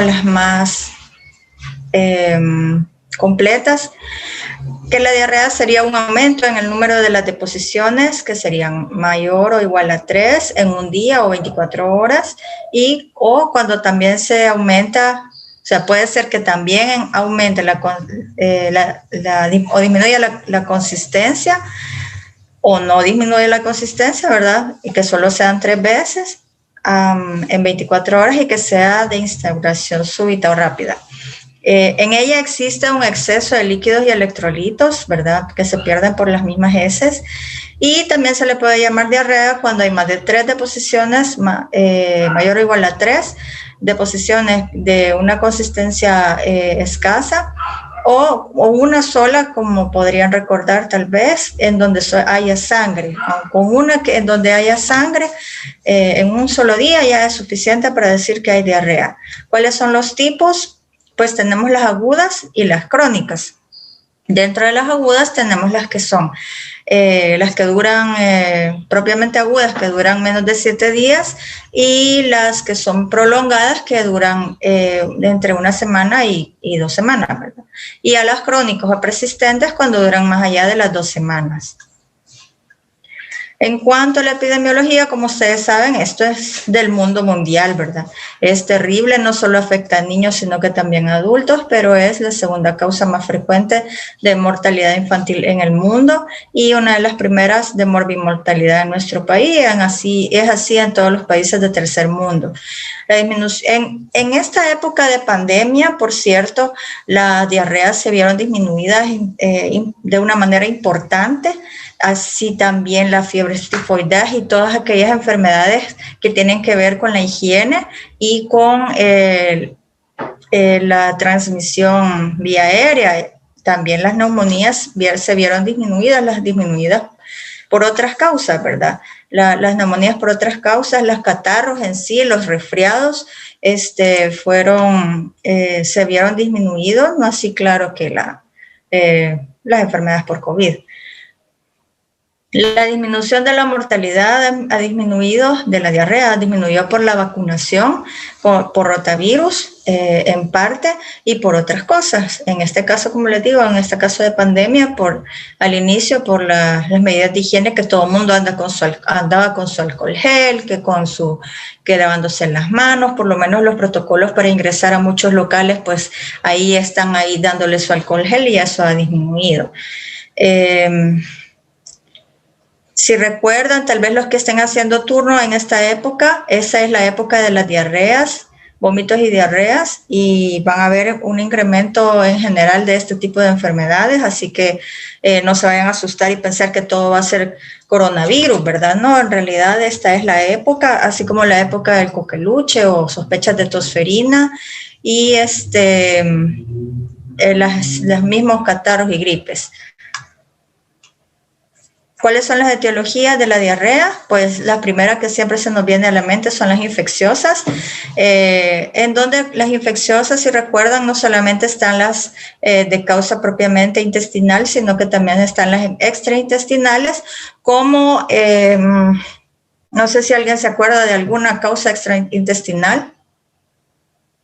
las más completas, que la diarrea sería un aumento en el número de las deposiciones, que serían mayor o igual a 3 en un día o 24 horas, o cuando también se aumenta, o sea, puede ser que también aumente o disminuya la consistencia, o no disminuye la consistencia, ¿verdad? Y que solo sean 3 veces en 24 horas y que sea de instauración súbita o rápida. En ella existe un exceso de líquidos y electrolitos, ¿verdad? Que se pierden por las mismas heces. Y también se le puede llamar diarrea cuando hay más de 3 deposiciones, mayor o igual a 3 deposiciones de una consistencia escasa, o una sola, como podrían recordar tal vez, en donde haya sangre. Con una en donde haya sangre en un solo día ya es suficiente para decir que hay diarrea. ¿Cuáles son los tipos? Pues tenemos las agudas y las crónicas. Dentro de las agudas tenemos las que son las que duran propiamente agudas, que duran menos de 7 días, y las que son prolongadas, que duran entre una semana y 2 semanas, ¿verdad? Y a las crónicas o persistentes cuando duran más allá de las 2 semanas. En cuanto a la epidemiología, como ustedes saben, esto es del mundo mundial, ¿verdad? Es terrible, no solo afecta a niños, sino que también a adultos, pero es la segunda causa más frecuente de mortalidad infantil en el mundo y una de las primeras de morbimortalidad en nuestro país. Es así en todos los países de tercer mundo. La disminución, en esta época de pandemia, por cierto, las diarreas se vieron disminuidas de una manera importante, así también la fiebre tifoidea y todas aquellas enfermedades que tienen que ver con la higiene y con la transmisión vía aérea. También las neumonías se vieron disminuidas por otras causas, ¿verdad? Las neumonías por otras causas, los catarros en sí, los resfriados, se vieron disminuidos, no así claro que las enfermedades por COVID. La disminución de la mortalidad ha disminuido, de la diarrea, ha disminuido por la vacunación, por rotavirus en parte y por otras cosas. En este caso, como les digo, en este caso de pandemia, al inicio por las medidas de higiene, que todo el mundo andaba con su alcohol gel, que lavándose las manos, por lo menos los protocolos para ingresar a muchos locales, pues ahí están dándole su alcohol gel y eso ha disminuido. Si recuerdan, tal vez los que estén haciendo turno en esta época, esa es la época de las diarreas, vómitos y diarreas, y van a ver un incremento en general de este tipo de enfermedades, así que no se vayan a asustar y pensar que todo va a ser coronavirus, ¿verdad? No, en realidad esta es la época, así como la época del coqueluche o sospechas de tosferina y los mismos catarros y gripes. ¿Cuáles son las etiologías de la diarrea? Pues la primera que siempre se nos viene a la mente son las infecciosas, en donde las infecciosas, si recuerdan, no solamente están las de causa propiamente intestinal, sino que también están las extraintestinales, como, no sé si alguien se acuerda de alguna causa extraintestinal,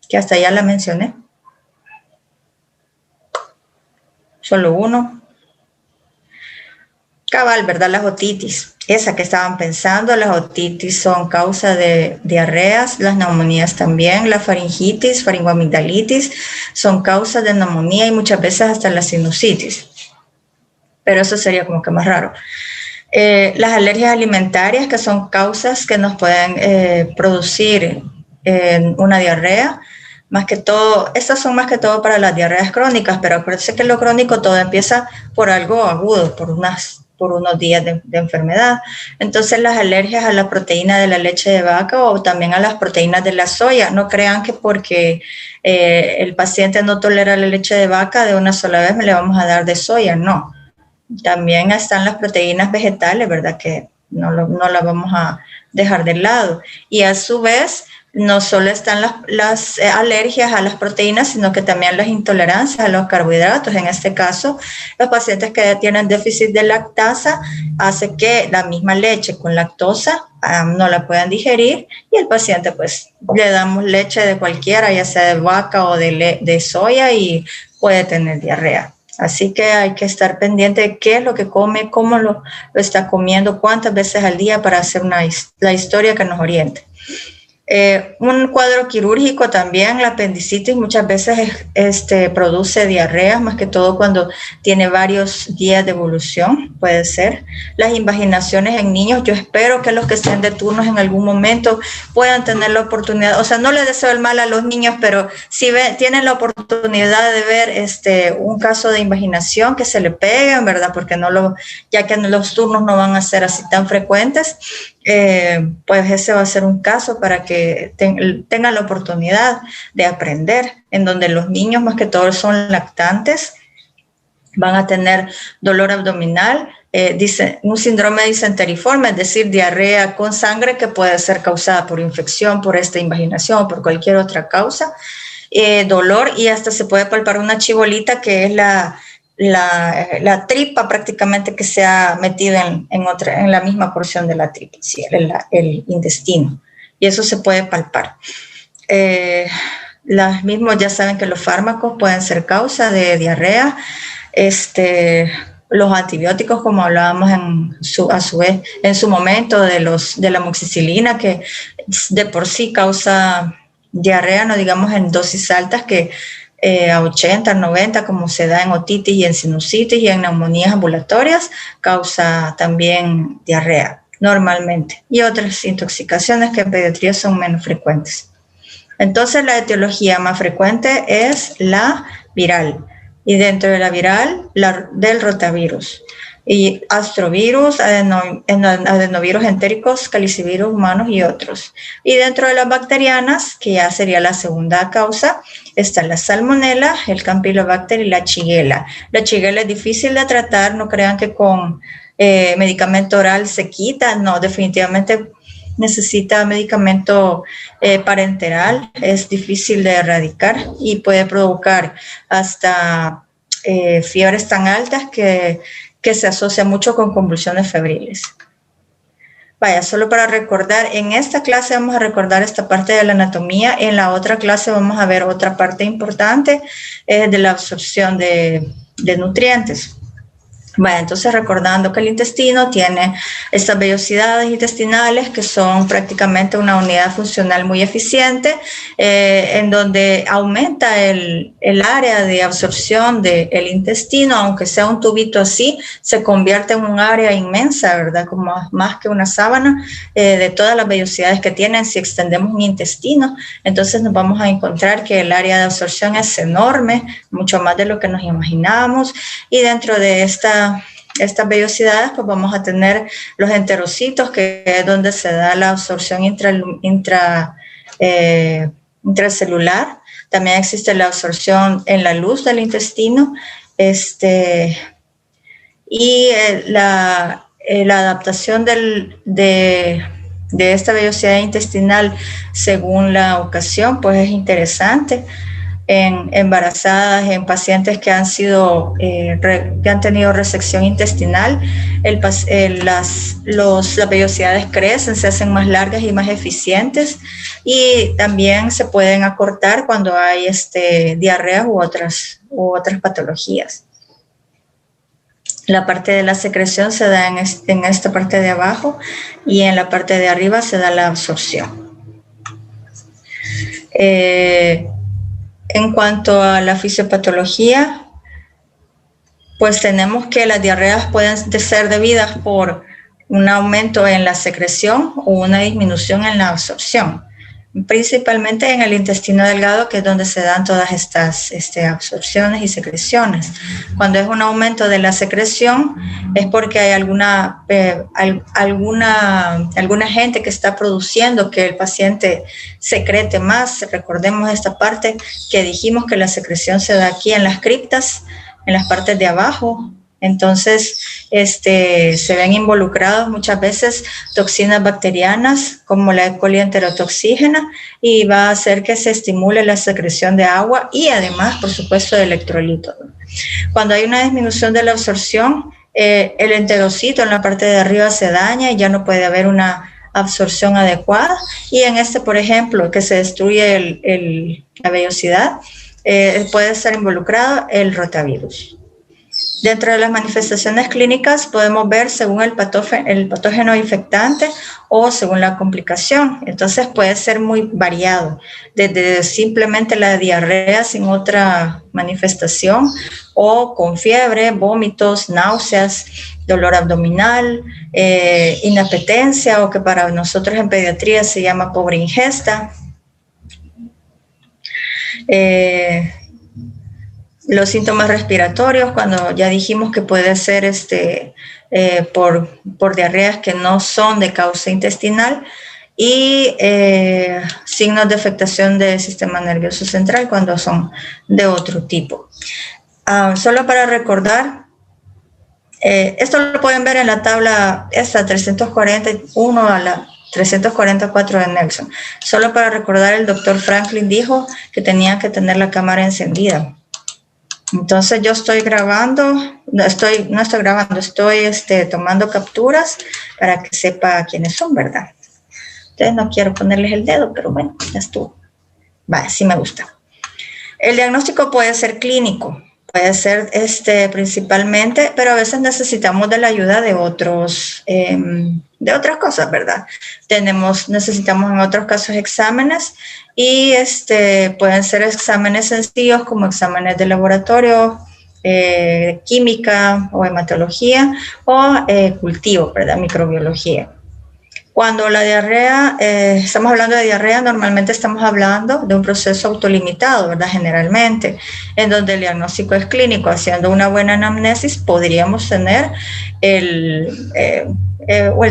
que hasta ya la mencioné. Solo uno. Cabal, ¿verdad? Las otitis, esa que estaban pensando, las otitis son causa de diarreas, las neumonías también, la faringitis, faringoamigdalitis, son causas de neumonía y muchas veces hasta la sinusitis. Pero eso sería como que más raro. Las alergias alimentarias, que son causas que nos pueden producir una diarrea, más que todo, estas son más que todo para las diarreas crónicas, pero acuérdense que lo crónico todo empieza por algo agudo, por unos días de enfermedad. Entonces las alergias a la proteína de la leche de vaca o también a las proteínas de la soya. No crean que porque el paciente no tolera la leche de vaca de una sola vez le vamos a dar de soya, no. También están las proteínas vegetales, ¿verdad? Que no las vamos a dejar de lado. Y a su vez, no solo están las alergias a las proteínas, sino que también las intolerancias a los carbohidratos. En este caso, los pacientes que tienen déficit de lactasa hace que la misma leche con lactosa no la puedan digerir, y el paciente pues le damos leche de cualquiera, ya sea de vaca o de soya, y puede tener diarrea. Así que hay que estar pendiente de qué es lo que come, cómo lo está comiendo, cuántas veces al día, para hacer la historia que nos oriente. Un cuadro quirúrgico también, la apendicitis muchas veces produce diarreas, más que todo cuando tiene varios días de evolución, puede ser. Las invaginaciones en niños, yo espero que los que estén de turnos en algún momento puedan tener la oportunidad, o sea, no les deseo el mal a los niños, pero si tienen la oportunidad de ver un caso de invaginación, que se le peguen, ¿verdad? Porque ya que los turnos no van a ser así tan frecuentes, pues ese va a ser un caso para que tengan la oportunidad de aprender, en donde los niños más que todo son lactantes, van a tener dolor abdominal, un síndrome disenteriforme, es decir, diarrea con sangre que puede ser causada por infección, por esta invaginación o por cualquier otra causa, dolor, y hasta se puede palpar una chibolita, que es la tripa prácticamente que se ha metido en la misma porción de la tripa, ¿sí? el intestino, y eso se puede palpar. Los mismos ya saben que los fármacos pueden ser causa de diarrea, los antibióticos, como hablábamos a su vez en su momento, de la amoxicilina, que de por sí causa diarrea, no digamos en dosis altas, que a 80, 90, como se da en otitis y en sinusitis y en neumonías ambulatorias, causa también diarrea normalmente, y otras intoxicaciones que en pediatría son menos frecuentes. Entonces, la etiología más frecuente es la viral, y dentro de la viral, del rotavirus, y astrovirus, adenovirus entéricos, calicivirus humanos y otros. Y dentro de las bacterianas, que ya sería la segunda causa, está la salmonela, el campylobacter y la shigella. La shigella es difícil de tratar, no crean que con medicamento oral se quita, no, definitivamente necesita medicamento parenteral, es difícil de erradicar y puede provocar hasta fiebres tan altas que se asocia mucho con convulsiones febriles. Vaya, solo para recordar, en esta clase vamos a recordar esta parte de la anatomía, en la otra clase vamos a ver otra parte importante de la absorción de nutrientes. Bueno, entonces recordando que el intestino tiene estas vellosidades intestinales que son prácticamente una unidad funcional muy eficiente, en donde aumenta el área de absorción del intestino, aunque sea un tubito así, se convierte en un área inmensa, ¿verdad? Como más que una sábana, de todas las vellosidades que tienen. Si extendemos un intestino, entonces nos vamos a encontrar que el área de absorción es enorme, mucho más de lo que nos imaginábamos, y dentro de estas vellosidades pues vamos a tener los enterocitos, que es donde se da la absorción intracelular. También existe la absorción en la luz del intestino, y la adaptación de esta vellosidad intestinal según la ocasión pues es interesante. En embarazadas, en pacientes que han tenido resección intestinal, las vellosidades crecen, se hacen más largas y más eficientes, y también se pueden acortar cuando hay diarreas u otras patologías. La parte de la secreción se da en esta parte de abajo, y en la parte de arriba se da la absorción. En cuanto a la fisiopatología, pues tenemos que las diarreas pueden ser debidas por un aumento en la secreción o una disminución en la absorción, principalmente en el intestino delgado, que es donde se dan todas estas absorciones y secreciones. Cuando es un aumento de la secreción es porque hay alguna agente que está produciendo que el paciente secrete más. Recordemos esta parte que dijimos que la secreción se da aquí en las criptas, en las partes de abajo. Entonces, se ven involucrados muchas veces toxinas bacterianas como la E. coli enterotoxígena, y va a hacer que se estimule la secreción de agua y además, por supuesto, de electrolitos. Cuando hay una disminución de la absorción, el enterocito en la parte de arriba se daña y ya no puede haber una absorción adecuada, y en este, por ejemplo, que se destruye la vellosidad, puede estar involucrado el rotavirus. Dentro de las manifestaciones clínicas podemos ver según el patógeno infectante o según la complicación. Entonces puede ser muy variado, desde simplemente la diarrea sin otra manifestación o con fiebre, vómitos, náuseas, dolor abdominal, inapetencia o que para nosotros en pediatría se llama pobre ingesta. Los síntomas respiratorios, cuando ya dijimos que puede ser por diarreas que no son de causa intestinal, y signos de afectación del sistema nervioso central cuando son de otro tipo. Solo para recordar, esto lo pueden ver en la tabla esta 341 a la 344 de Nelson. Solo para recordar, el doctor Franklin dijo que tenía que tener la cámara encendida. Entonces yo estoy grabando, estoy tomando capturas para que sepa quiénes son, ¿verdad? Entonces no quiero ponerles el dedo, pero bueno, ya estuvo. Vale, sí me gusta. El diagnóstico puede ser clínico, puede ser principalmente, pero a veces necesitamos de la ayuda de otras cosas, ¿verdad? Necesitamos en otros casos exámenes, y pueden ser exámenes sencillos como exámenes de laboratorio, química o hematología, o cultivo, ¿verdad? Microbiología. Cuando la diarrea, estamos hablando de diarrea, normalmente estamos hablando de un proceso autolimitado, ¿verdad? Generalmente, en donde el diagnóstico es clínico. Haciendo una buena anamnesis podríamos tener el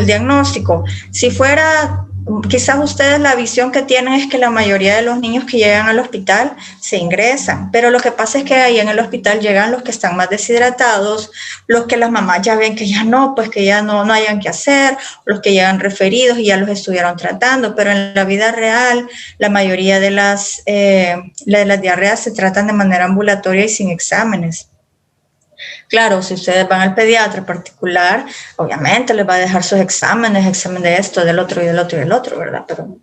diagnóstico. Si fuera, quizás ustedes la visión que tienen es que la mayoría de los niños que llegan al hospital se ingresan, pero lo que pasa es que ahí en el hospital llegan los que están más deshidratados, los que las mamás ya ven que ya no, pues que ya no hayan que hacer, los que llegan referidos y ya los estuvieron tratando, pero en la vida real la mayoría de las diarreas se tratan de manera ambulatoria y sin exámenes. Claro, si ustedes van al pediatra particular, obviamente les va a dejar sus exámenes, examen de esto, del otro y del otro y del otro, ¿verdad? Pero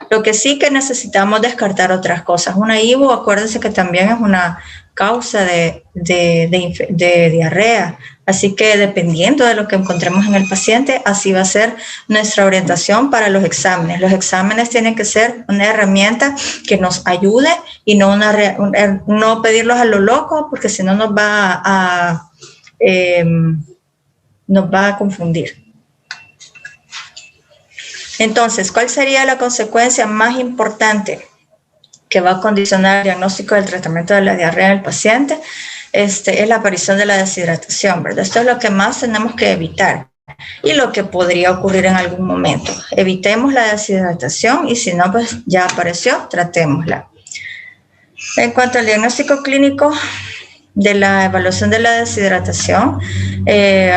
lo que sí que necesitamos descartar otras cosas. Una IBU, acuérdense que también es una causa de diarrea. Así que dependiendo de lo que encontremos en el paciente, así va a ser nuestra orientación para los exámenes. Los exámenes tienen que ser una herramienta que nos ayude y no pedirlos a lo loco, porque si no nos va a confundir. Entonces, ¿cuál sería la consecuencia más importante que va a condicionar el diagnóstico del tratamiento de la diarrea en el paciente? Es la aparición de la deshidratación, ¿verdad? Esto es lo que más tenemos que evitar y lo que podría ocurrir en algún momento. Evitemos la deshidratación y si no, pues ya apareció, tratémosla. En cuanto al diagnóstico clínico de la evaluación de la deshidratación,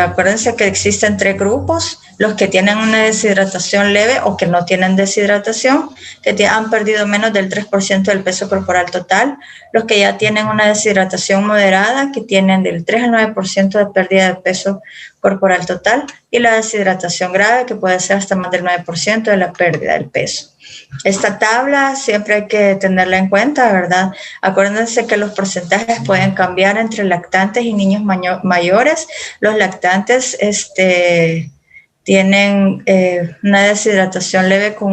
acuérdense que existen 3 grupos: los que tienen una deshidratación leve o que no tienen deshidratación, que han perdido menos del 3% del peso corporal total, los que ya tienen una deshidratación moderada, que tienen del 3 al 9% de pérdida de peso corporal total, y la deshidratación grave, que puede ser hasta más del 9% de la pérdida del peso. Esta tabla siempre hay que tenerla en cuenta, ¿verdad? Acuérdense que los porcentajes pueden cambiar entre lactantes y niños mayores. Los lactantes tienen una deshidratación leve con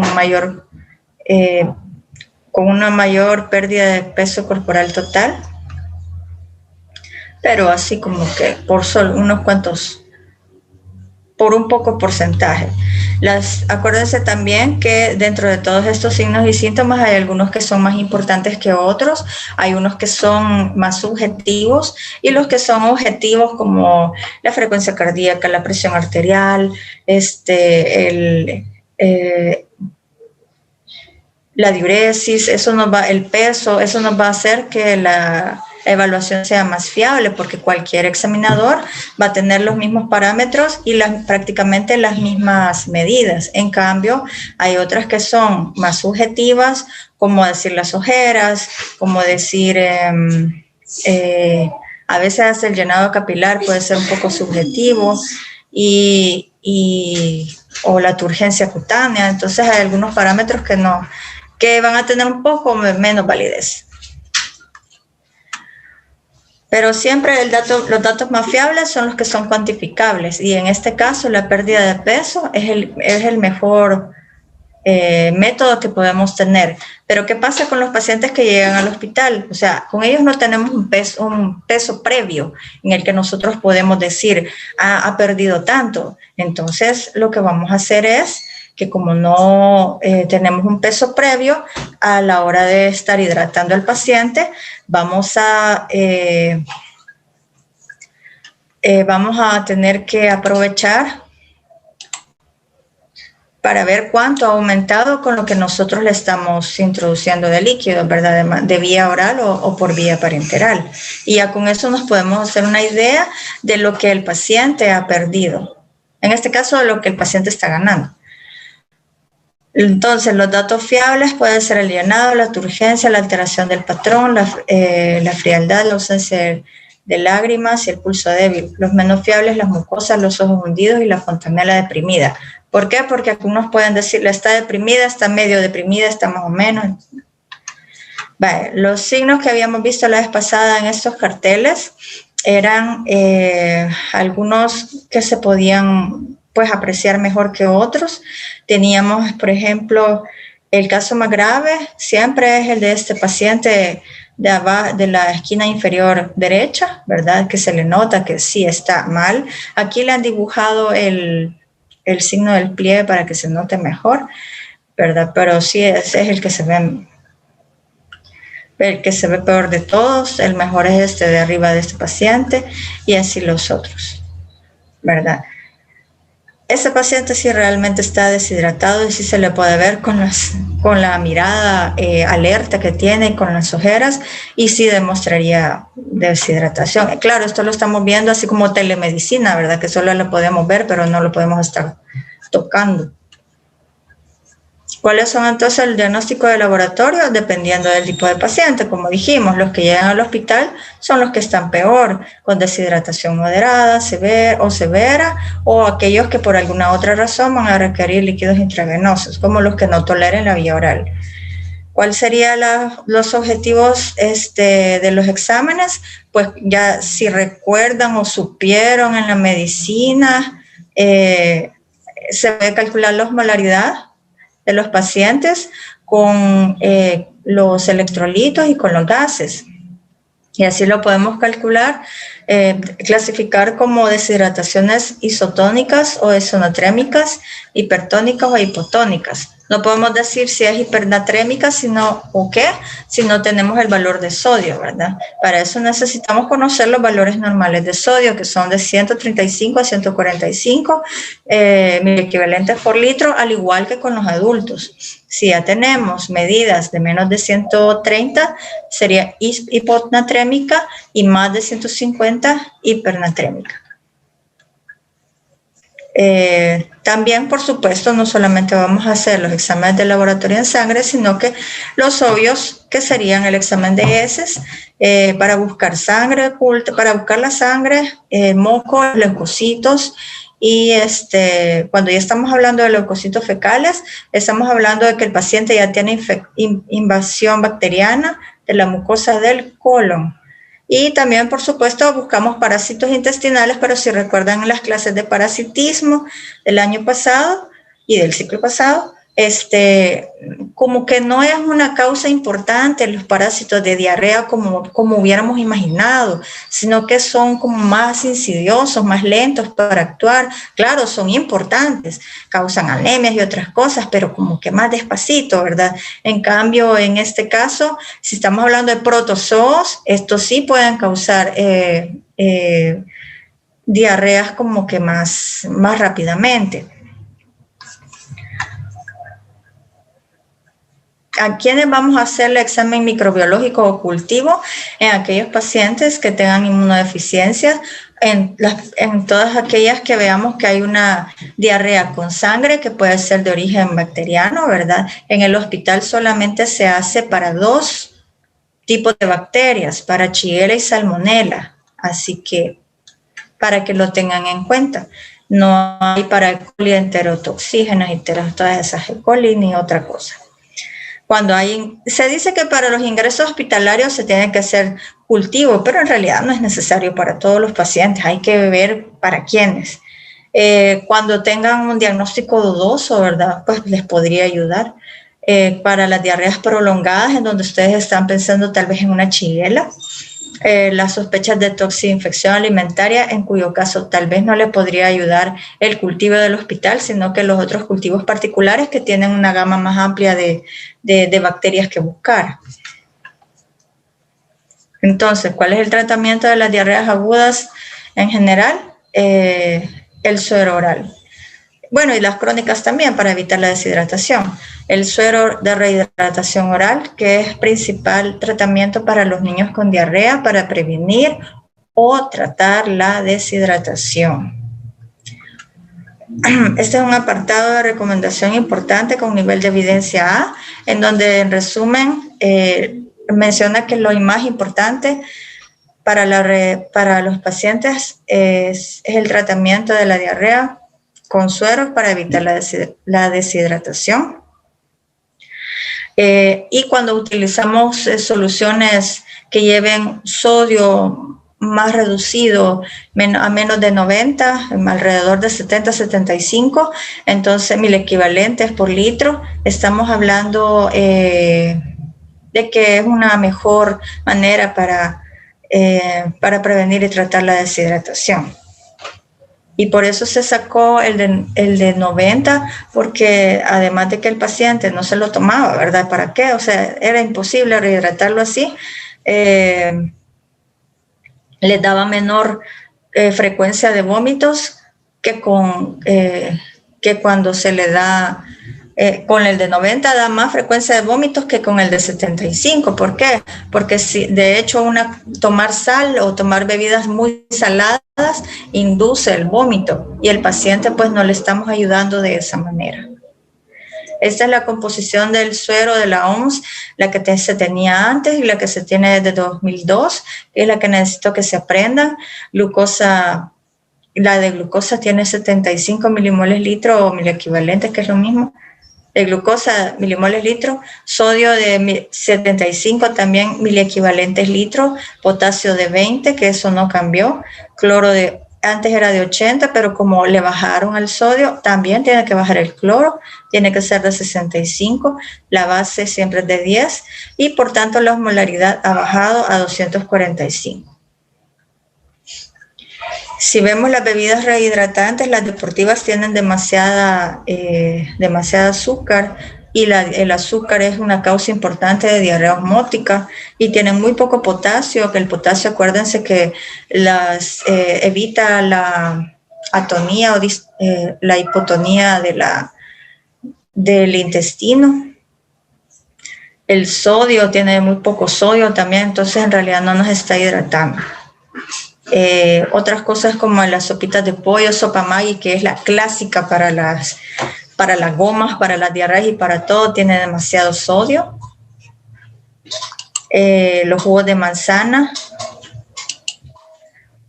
una mayor pérdida de peso corporal total, pero así como que por un poco porcentaje. Acuérdense también que dentro de todos estos signos y síntomas hay algunos que son más importantes que otros, hay unos que son más subjetivos y los que son objetivos, como la frecuencia cardíaca, la presión arterial, la diuresis, el peso, eso nos va a hacer que la evaluación sea más fiable, porque cualquier examinador va a tener los mismos parámetros y prácticamente las mismas medidas. En cambio, hay otras que son más subjetivas, como decir las ojeras, como decir, a veces el llenado capilar puede ser un poco subjetivo, y o la turgencia cutánea. Entonces hay algunos parámetros que van a tener un poco menos validez. Pero siempre los datos más fiables son los que son cuantificables, y en este caso la pérdida de peso es el mejor método que podemos tener. Pero ¿qué pasa con los pacientes que llegan al hospital? O sea, con ellos no tenemos un peso previo en el que nosotros podemos decir, ha perdido tanto. Entonces, lo que vamos a hacer es que, como no tenemos un peso previo, a la hora de estar hidratando al paciente, vamos a tener que aprovechar para ver cuánto ha aumentado con lo que nosotros le estamos introduciendo de líquido, ¿verdad? De vía oral o por vía parenteral. Y ya con eso nos podemos hacer una idea de lo que el paciente ha perdido. En este caso, de lo que el paciente está ganando. Entonces, los datos fiables pueden ser el llenado, la turgencia, la alteración del patrón, la frialdad, la ausencia de lágrimas y el pulso débil. Los menos fiables, las mucosas, los ojos hundidos y la fontanela deprimida. ¿Por qué? Porque algunos pueden decirle, está deprimida, está medio deprimida, está más o menos. Vale, los signos que habíamos visto la vez pasada en estos carteles eran algunos que se podían pues apreciar mejor que otros. Teníamos, por ejemplo, el caso más grave siempre es el de este paciente de la esquina inferior derecha, ¿verdad? Que se le nota que sí está mal. Aquí le han dibujado el signo del pliegue para que se note mejor, ¿verdad? Pero sí, ese es el que se ve peor de todos. El mejor es este de arriba de este paciente, y así los otros, ¿verdad? Ese paciente sí realmente está deshidratado, y sí se le puede ver con la mirada alerta que tiene, con las ojeras, y sí demostraría deshidratación. Claro, esto lo estamos viendo así como telemedicina, ¿verdad? Que solo lo podemos ver, pero no lo podemos estar tocando. ¿Cuáles son entonces el diagnóstico de laboratorio? Dependiendo del tipo de paciente. Como dijimos, los que llegan al hospital son los que están peor, con deshidratación moderada, severa, o aquellos que por alguna otra razón van a requerir líquidos intravenosos, como los que no toleren la vía oral. ¿Cuáles serían los objetivos de los exámenes? Pues ya si recuerdan o supieron en la medicina, se puede calcular la osmolaridad de los pacientes con los electrolitos y con los gases. Y así lo podemos calcular, clasificar como deshidrataciones isotónicas o isonatrémicas, hipertónicas o hipotónicas. No podemos decir si es hipernatrémica si no tenemos el valor de sodio, ¿verdad? Para eso necesitamos conocer los valores normales de sodio, que son de 135 a 145 miliequivalentes por litro, al igual que con los adultos. Si ya tenemos medidas de menos de 130, sería hipotnatrémica, y más de 150, hipernatrémica. También, por supuesto, no solamente vamos a hacer los exámenes de laboratorio en sangre, sino que los obvios, que serían el examen de heces, para buscar sangre oculta, para buscar la sangre, moco, leucocitos. Y cuando ya estamos hablando de leucocitos fecales, estamos hablando de que el paciente ya tiene invasión bacteriana de la mucosa del colon. Y también, por supuesto, buscamos parásitos intestinales, pero si recuerdan en las clases de parasitismo del año pasado y del ciclo pasado, como que no es una causa importante los parásitos de diarrea como hubiéramos imaginado, sino que son como más insidiosos, más lentos para actuar. Claro, son importantes, causan anemias y otras cosas, pero como que más despacito, ¿verdad? En cambio, en este caso, si estamos hablando de protozoos, estos sí pueden causar diarreas como que más rápidamente. ¿A quiénes vamos a hacer el examen microbiológico o cultivo? En aquellos pacientes que tengan inmunodeficiencias, en todas aquellas que veamos que hay una diarrea con sangre que puede ser de origen bacteriano, ¿verdad? En el hospital solamente se hace para 2 tipos de bacterias, para Shigella y Salmonella, así que para que lo tengan en cuenta. No hay para E. coli enterotoxígenas y todas esas E. coli ni otra cosa. Se dice que para los ingresos hospitalarios se tiene que hacer cultivo, pero en realidad no es necesario para todos los pacientes, hay que ver para quiénes. Cuando tengan un diagnóstico dudoso, ¿verdad? Pues les podría ayudar. Para las diarreas prolongadas, en donde ustedes están pensando tal vez en una shigella, las sospechas de toxinfección alimentaria, en cuyo caso tal vez no le podría ayudar el cultivo del hospital, sino que los otros cultivos particulares que tienen una gama más amplia de bacterias que buscar. Entonces, ¿cuál es el tratamiento de las diarreas agudas en general? El suero oral. Bueno, y las crónicas también para evitar la deshidratación. El suero de rehidratación oral, que es principal tratamiento para los niños con diarrea para prevenir o tratar la deshidratación. Este es un apartado de recomendación importante con nivel de evidencia A, en donde en resumen menciona que lo más importante para los pacientes es el tratamiento de la diarrea con sueros para evitar la deshidratación. Y cuando utilizamos soluciones que lleven sodio más reducido, a menos de 90, alrededor de 70-75, entonces 1000 equivalentes por litro, estamos hablando de que es una mejor manera para prevenir y tratar la deshidratación. Y por eso se sacó el de 90, porque además de que el paciente no se lo tomaba, ¿verdad? ¿Para qué? O sea, era imposible rehidratarlo así. Le daba menor frecuencia de vómitos que cuando se le da, con el de 90 da más frecuencia de vómitos que con el de 75. ¿Por qué? Porque si, de hecho tomar sal o tomar bebidas muy saladas induce el vómito y el paciente pues no le estamos ayudando de esa manera. Esta es la composición del suero de la OMS, la que se tenía antes y la que se tiene desde 2002, que es la que necesito que se aprendan. Glucosa, la de glucosa tiene 75 milimoles litro o miliequivalentes, que es lo mismo. De glucosa, milimoles litro, sodio de 75 también miliequivalentes litro, potasio de 20, que eso no cambió, cloro antes era de 80, pero como le bajaron al sodio, también tiene que bajar el cloro, tiene que ser de 65, la base siempre es de 10 y por tanto la osmolaridad ha bajado a 245. Si vemos las bebidas rehidratantes, las deportivas tienen demasiada azúcar y el azúcar es una causa importante de diarrea osmótica y tienen muy poco potasio, que el potasio, acuérdense que evita la atonía o la hipotonía del intestino. El sodio tiene muy poco sodio también, entonces en realidad no nos está hidratando. Otras cosas como las sopitas de pollo, sopa Maggi, que es la clásica para las gomas, para las diarreas y para todo, tiene demasiado sodio. Los jugos de manzana,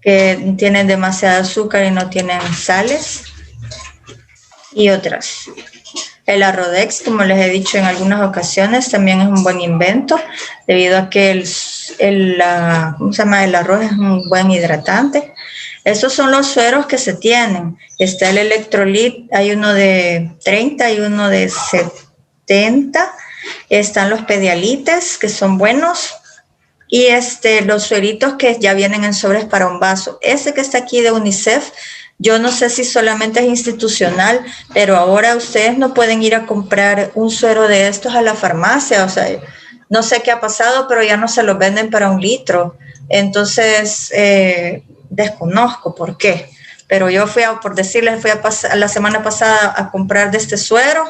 que tienen demasiado azúcar y no tienen sales, y otras. El Arrodex, como les he dicho en algunas ocasiones, también es un buen invento, debido a que el arroz es un buen hidratante. Esos son los sueros que se tienen. Está el electrolit, hay uno de 30 y uno de 70. Están los pedialites, que son buenos. Y los sueritos que ya vienen en sobres para un vaso. Ese que está aquí de UNICEF, yo no sé si solamente es institucional, pero ahora ustedes no pueden ir a comprar un suero de estos a la farmacia. O sea, no sé qué ha pasado, pero ya no se los venden para 1 litro. Entonces, desconozco por qué. Pero yo fui la semana pasada a comprar de este suero,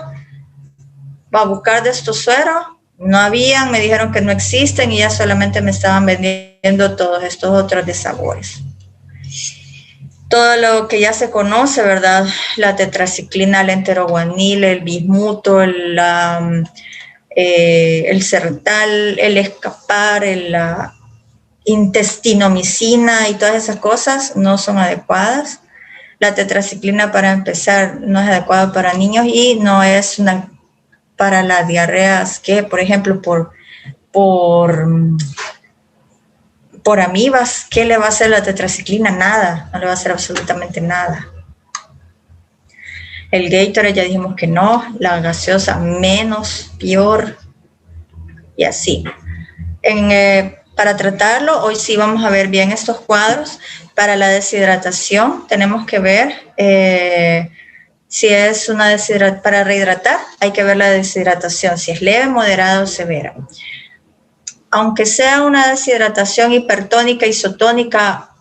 a buscar de estos sueros. No habían, me dijeron que no existen y ya solamente me estaban vendiendo todos estos otros de sabores. Todo lo que ya se conoce, ¿verdad? La tetraciclina, el enteroguanil, el bismuto, el sertal, el escapar, la intestinomicina y todas esas cosas no son adecuadas. La tetraciclina, para empezar, no es adecuada para niños y no es para las diarreas que, por ejemplo, por amibas. ¿Qué le va a hacer la tetraciclina? Nada, no le va a hacer absolutamente nada. El Gatorade ya dijimos que no, la gaseosa menos, peor, y así. Para tratarlo, hoy sí vamos a ver bien estos cuadros. Para la deshidratación tenemos que ver si es una deshidratación. Para rehidratar hay que ver la deshidratación, si es leve, moderada o severa. Aunque sea una deshidratación hipertónica, isotónica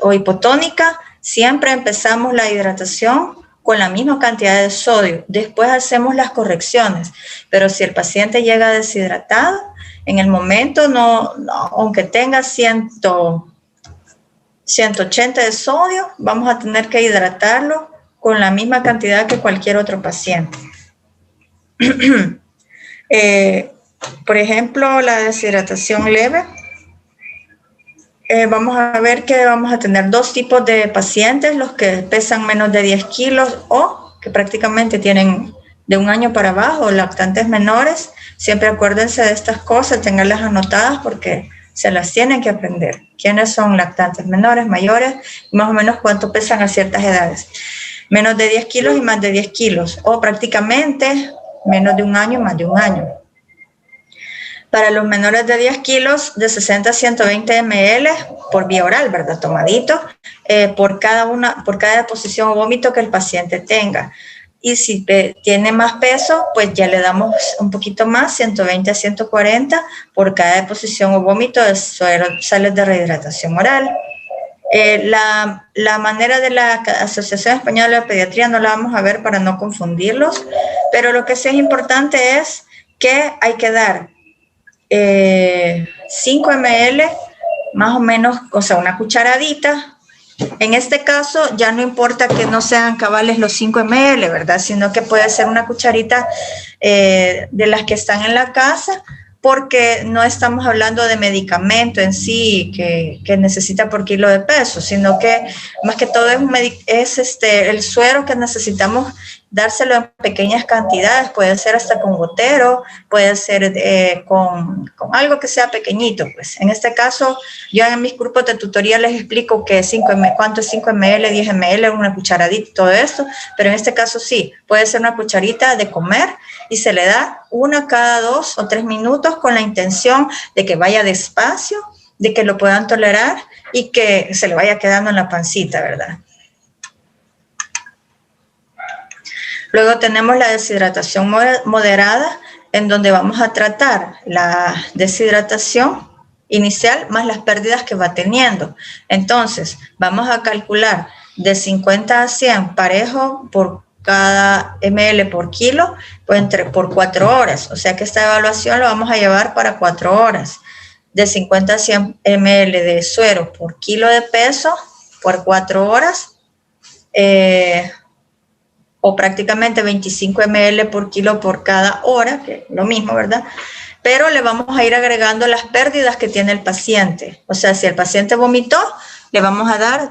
o hipotónica, siempre empezamos la hidratación con la misma cantidad de sodio. Después hacemos las correcciones. Pero si el paciente llega deshidratado, en el momento, no, aunque tenga 180 de sodio, vamos a tener que hidratarlo con la misma cantidad que cualquier otro paciente. Por ejemplo, la deshidratación leve. Vamos a ver que vamos a tener dos tipos de pacientes, los que pesan menos de 10 kilos o que prácticamente tienen de 1 año para abajo, lactantes menores. Siempre acuérdense de estas cosas, tenganlas anotadas porque se las tienen que aprender. ¿Quiénes son lactantes menores, mayores? Y más o menos cuánto pesan a ciertas edades. Menos de 10 kilos y más de 10 kilos. O prácticamente menos de 1 año, más de 1 año. Para los menores de 10 kilos, de 60 a 120 ml por vía oral, ¿verdad? Tomadito, por cada deposición o vómito que el paciente tenga. Y si tiene más peso, pues ya le damos un poquito más, 120 a 140 por cada deposición o vómito de sales de rehidratación oral. La manera de la Asociación Española de Pediatría no la vamos a ver para no confundirlos, pero lo que sí es importante es que hay que dar 5 ml, más o menos, o sea, una cucharadita. En este caso, ya no importa que no sean cabales los 5 ml, ¿verdad? Sino que puede ser una cucharita de las que están en la casa, porque no estamos hablando de medicamento en sí que necesita por kilo de peso, sino que más que todo es el suero que necesitamos dárselo en pequeñas cantidades, puede ser hasta con gotero, puede ser con algo que sea pequeñito. Pues en este caso, yo en mis grupos de tutoría les explico que cuánto es 5 ml, 10 ml, una cucharadita, todo esto, pero en este caso sí, puede ser una cucharita de comer y se le da una cada 2 o 3 minutos con la intención de que vaya despacio, de que lo puedan tolerar y que se le vaya quedando en la pancita, ¿verdad? Luego tenemos la deshidratación moderada, en donde vamos a tratar la deshidratación inicial más las pérdidas que va teniendo. Entonces, vamos a calcular de 50 a 100 parejo por cada ml por kilo, pues por 4 horas. O sea que esta evaluación lo vamos a llevar para 4 horas. De 50 a 100 ml de suero por kilo de peso por 4 horas. O prácticamente 25 ml por kilo por cada hora, que es lo mismo, ¿verdad? Pero le vamos a ir agregando las pérdidas que tiene el paciente. O sea, si el paciente vomitó, le vamos a dar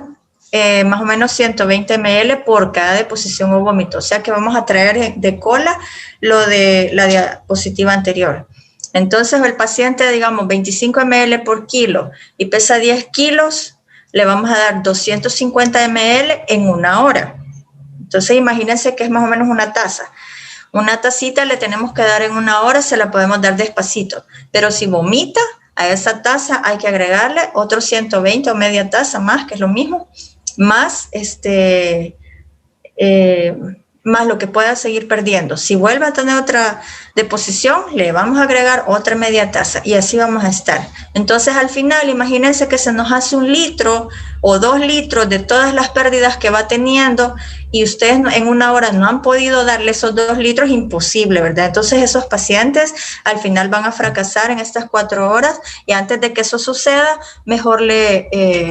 más o menos 120 ml por cada deposición o vómito. O sea que vamos a traer de cola lo de la diapositiva anterior. Entonces, el paciente, digamos, 25 ml por kilo y pesa 10 kilos, le vamos a dar 250 ml en 1 hora. Entonces, imagínense que es más o menos una taza. Una tacita le tenemos que dar en 1 hora, se la podemos dar despacito. Pero si vomita, a esa taza hay que agregarle otros 120 o media taza más, que es lo mismo, más más lo que pueda seguir perdiendo. Si vuelve a tener otra deposición, le vamos a agregar otra media taza y así vamos a estar. Entonces, al final, imagínense que se nos hace 1 litro o 2 litros de todas las pérdidas que va teniendo y ustedes en 1 hora no han podido darle esos 2 litros, imposible, ¿verdad? Entonces, esos pacientes al final van a fracasar en estas 4 horas y antes de que eso suceda, mejor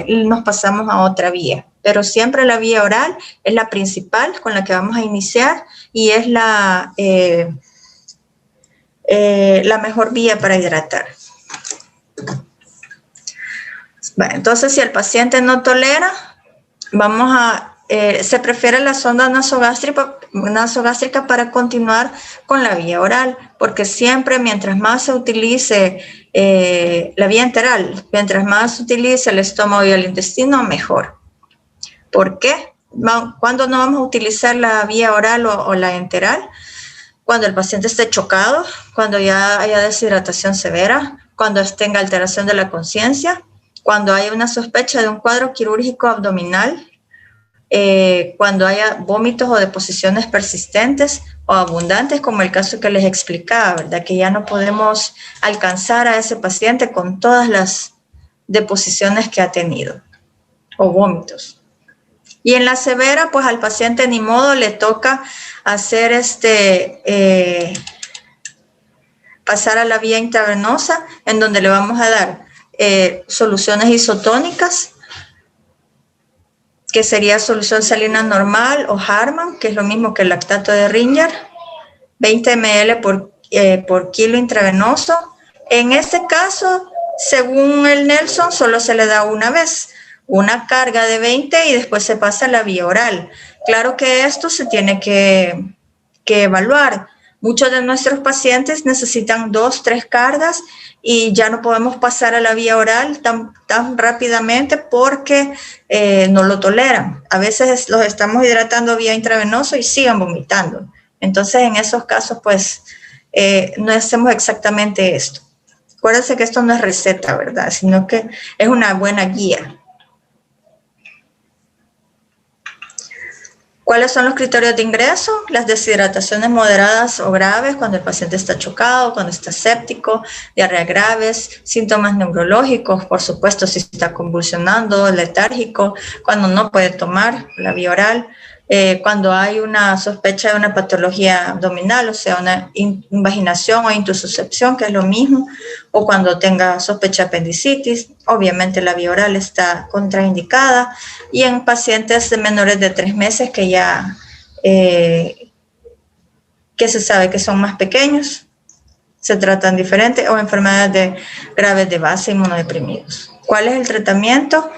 nos pasamos a otra vía. Pero siempre la vía oral es la principal con la que vamos a iniciar y es la mejor vía para hidratar. Bueno, entonces, si el paciente no tolera, vamos a se prefiere la sonda nasogástrica para continuar con la vía oral, porque siempre mientras más se utilice la vía enteral, mientras más se utilice el estómago y el intestino, mejor. ¿Por qué? ¿Cuándo no vamos a utilizar la vía oral o la enteral? Cuando el paciente esté chocado, cuando ya haya deshidratación severa, cuando tenga alteración de la conciencia, cuando haya una sospecha de un cuadro quirúrgico abdominal, cuando haya vómitos o deposiciones persistentes o abundantes, como el caso que les explicaba, ¿verdad? Que ya no podemos alcanzar a ese paciente con todas las deposiciones que ha tenido o vómitos. Y en la severa, pues al paciente ni modo le toca hacer pasar a la vía intravenosa, en donde le vamos a dar soluciones isotónicas, que sería solución salina normal o Harman, que es lo mismo que el lactato de Ringer, 20 ml por kilo intravenoso. En este caso, según el Nelson, solo se le da una vez, una carga de 20 y después se pasa a la vía oral. Claro que esto se tiene que evaluar. Muchos de nuestros pacientes necesitan 2, 3 cargas y ya no podemos pasar a la vía oral tan rápidamente porque no lo toleran. A veces los estamos hidratando vía intravenoso y siguen vomitando. Entonces, en esos casos, pues, no hacemos exactamente esto. Acuérdense que esto no es receta, ¿verdad? Sino que es una buena guía. ¿Cuáles son los criterios de ingreso? Las deshidrataciones moderadas o graves, cuando el paciente está chocado, cuando está séptico, diarreas graves, síntomas neurológicos, por supuesto, si está convulsionando, letárgico, cuando no puede tomar la vía oral, cuando hay una sospecha de una patología abdominal, o sea, una invaginación o intususcepción, que es lo mismo, o cuando tenga sospecha de apendicitis, obviamente la vía oral está contraindicada, y en pacientes de menores de 3 meses que ya, que se sabe que son más pequeños, se tratan diferente, o enfermedades graves de base, inmunodeprimidos. ¿Cuál es el tratamiento?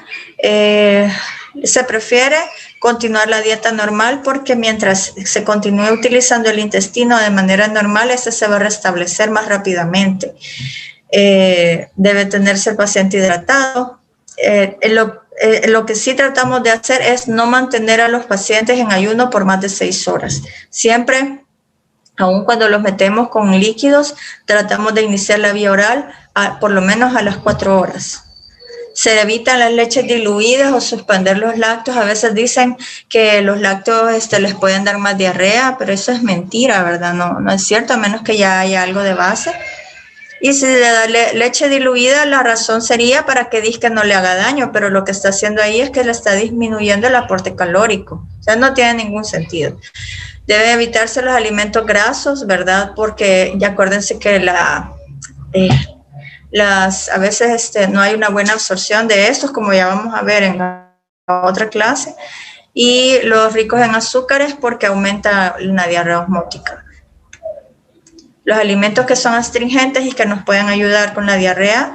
Se prefiere continuar la dieta normal porque mientras se continúe utilizando el intestino de manera normal, este se va a restablecer más rápidamente. Debe tenerse el paciente hidratado. Lo que sí tratamos de hacer es no mantener a los pacientes en ayuno por más de 6 horas. Siempre, aun cuando los metemos con líquidos, tratamos de iniciar la vía oral por lo menos a las 4 horas. Se evitan las leches diluidas o suspender los lácteos. A veces dicen que los lácteos les pueden dar más diarrea, pero eso es mentira, ¿verdad? No es cierto, a menos que ya haya algo de base. Y si le da leche diluida, la razón sería para que disque no le haga daño, pero lo que está haciendo ahí es que le está disminuyendo el aporte calórico. O sea, no tiene ningún sentido. Debe evitarse los alimentos grasos, ¿verdad? Porque ya acuérdense que a veces no hay una buena absorción de estos, como ya vamos a ver en la otra clase, y los ricos en azúcares porque aumenta la diarrea osmótica. Los alimentos que son astringentes y que nos pueden ayudar con la diarrea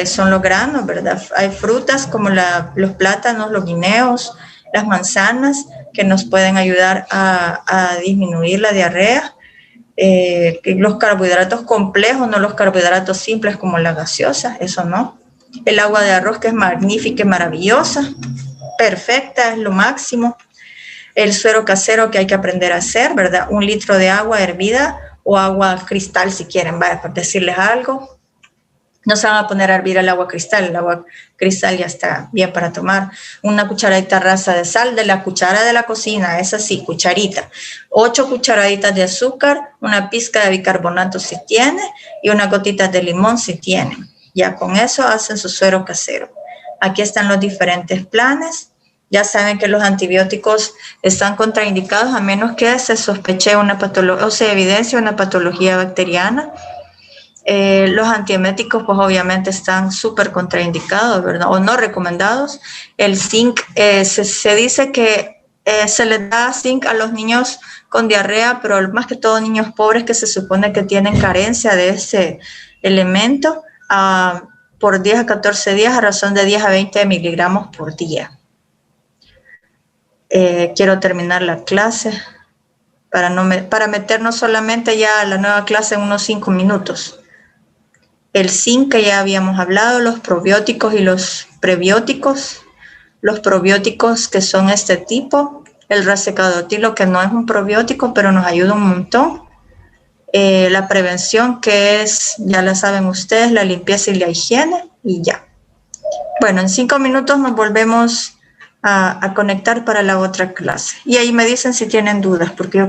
son los granos, ¿verdad? Hay frutas como los plátanos, los guineos, las manzanas, que nos pueden ayudar a disminuir la diarrea. Los carbohidratos complejos, no los carbohidratos simples como la gaseosa, eso no. El agua de arroz, que es magnífica y maravillosa, perfecta, es lo máximo. El suero casero que hay que aprender a hacer, ¿verdad? 1 litro de agua hervida o agua cristal si quieren, vaya, por decirles algo. No se van a poner a hervir el agua cristal ya está bien para tomar. Una cucharadita rasa de sal de la cuchara de la cocina, es así, cucharita. 8 cucharaditas de azúcar, una pizca de bicarbonato si tiene y unas gotitas de limón si tiene. Ya con eso hacen su suero casero. Aquí están los diferentes planes. Ya saben que los antibióticos están contraindicados a menos que se sospeche una patología o se evidencie una patología bacteriana. Los antieméticos, pues obviamente están súper contraindicados, ¿verdad? O no recomendados. El zinc, se dice que se les da zinc a los niños con diarrea, pero más que todo niños pobres que se supone que tienen carencia de ese elemento, por 10 a 14 días a razón de 10 a 20 miligramos por día. quiero terminar la clase para meternos solamente ya a la nueva clase en unos 5 minutos. El zinc que ya habíamos hablado, los probióticos y los prebióticos. Los probióticos que son este tipo, el rasecadotilo que no es un probiótico, pero nos ayuda un montón. La prevención que es, ya la saben ustedes, la limpieza y la higiene y ya. Bueno, en 5 minutos nos volvemos a conectar para la otra clase. Y ahí me dicen si tienen dudas, porque yo